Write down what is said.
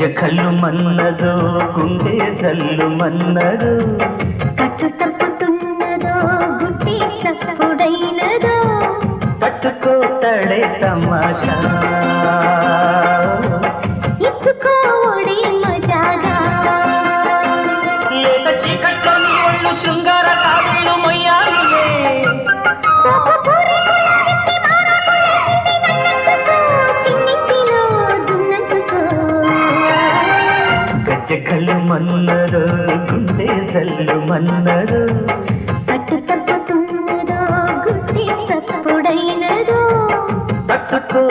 గజ్జె కళ్ళు మన్నదో గుండె జల్లు మన్నదో కట్టు తప్పుతున్నదో గుడ్డి తప్పుడైనదో పట్టుకోతడే తమాషా ఇచ్చుకోడే మజాగా లేక చీకట్లో నీ ఒళ్ళు శృంగార కావిళ్ళు మొయ్యాలిలే గజ్జె కళ్ళు మన్నదో గుండె జల్లు మన్నదో కట్టు తప్పుతున్నదో గుడ్డి తప్పుడైనదో పట్టుకో